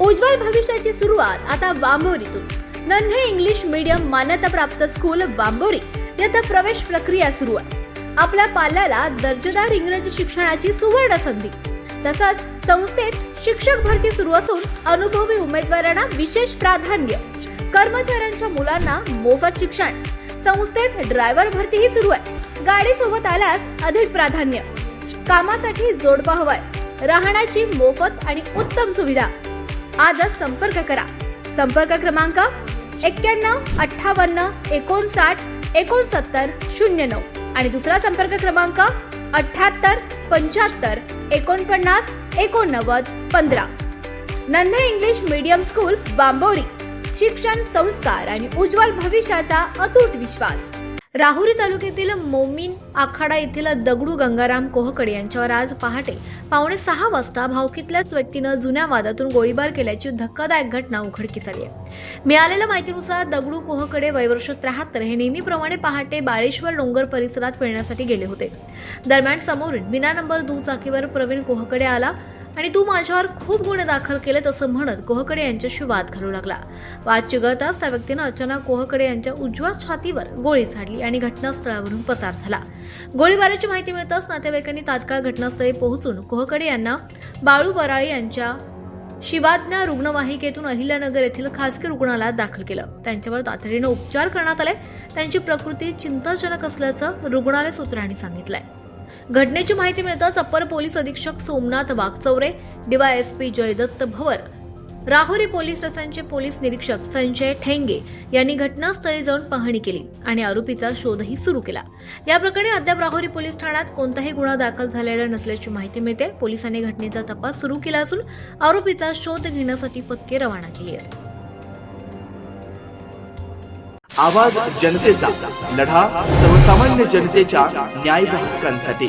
उज्ज्वल भविष्याची सुरुवात आता वांबोरीतून. नन्हे इंग्लिश मीडियम मान्यताप्राप्त स्कूल वांबोरी येथे प्रवेश प्रक्रिया सुरू आहे. आपल्या पाल्याला दर्जेदार इंग्रजी शिक्षणाची सुवर्ण संधी. तसंच संस्थेत शिक्षक भरती सुरू असून अनुभवी उमेदवारांना विशेष प्राधान्य. कर्मचाऱ्यांच्या मुलांना मोफत शिक्षण. संस्थेत ड्रायव्हर भरतीही सुरू आहे. गाडी सोबत आल्यास अधिक प्राधान्य. कामासाठी जोडपा हवाय. राहण्याची मोफत आणि उत्तम सुविधा. आजच संपर्क करा. संपर्क क्रमांक 91 58 59 69 09 आणि दुसरा संपर्क क्रमांक 78 75 49 89 15. नन्हे इंग्लिश मीडियम स्कूल वांबोरी. शिक्षण, संस्कार आणि उज्ज्वल भविष्याचा अतूट विश्वास. राहुरी तालुक्यातील मोमीन आखाडा येथील दगडू गंगाराम कोहकडे यांच्यावर आज पहाटे 5:45 वाजता भावकीतल्याच व्यक्तीनं जुन्या वादातून गोळीबार केल्याची धक्कादायक घटना उघडकीस आली आहे. मिळालेल्या माहितीनुसार दगडू कोहकडे वयवर्ष 73 हे नेहमीप्रमाणे पहाटे बाळेश्वर डोंगर परिसरात फिरण्यासाठी गेले होते. दरम्यान समोरून विना नंबर दुचाकीवर प्रवीण कोहकडे आला आणि तू माझ्यावर खूप गुन्हे दाखल केलेत असं म्हणत कोहकडे यांच्याशी वाद घालू लागला. वाद चिघळताच त्या व्यक्तीनं अचानक कोहकडे यांच्या उजव्या छातीवर गोळी झाडली आणि घटनास्थळावरून पसार झाला. गोळीबाराची माहिती मिळताच नातेवाईकांनी तात्काळ घटनास्थळी पोहोचून कोहकडे यांना बाळू बराळे यांच्या शिवाज्ञा रुग्णवाहिकेतून अहिल्यानगर येथील खासगी रुग्णालयात दाखल केलं. त्यांच्यावर तातडीनं उपचार करण्यात आले. त्यांची प्रकृती चिंताजनक असल्याचं रुग्णालय सूत्रांनी सांगितलंय. घटनेची माहिती मिळताच अप्पर पोलीस अधीक्षक सोमनाथ वाघचौरे, डीवायएसपी जयदत्त भवर, राहुरी पोलीस स्टेशनचे पोलीस निरीक्षक संजय ठेंगे यांनी घटनास्थळी जाऊन पाहणी केली आणि आरोपीचा शोधही सुरू केला. या प्रकरणी अद्याप राहुरी पोलीस ठाण्यात कोणताही गुन्हा दाखल झालेला नसल्याची माहिती मिळते. पोलिसांनी घटनेचा तपास सुरू केला असून आरोपीचा शोध घेण्यासाठी पथके रवाना केली आहेत. आवाज जनतेचा, लढा सर्वसामान्य जनतेच्या न्याय हक्कांसाठी.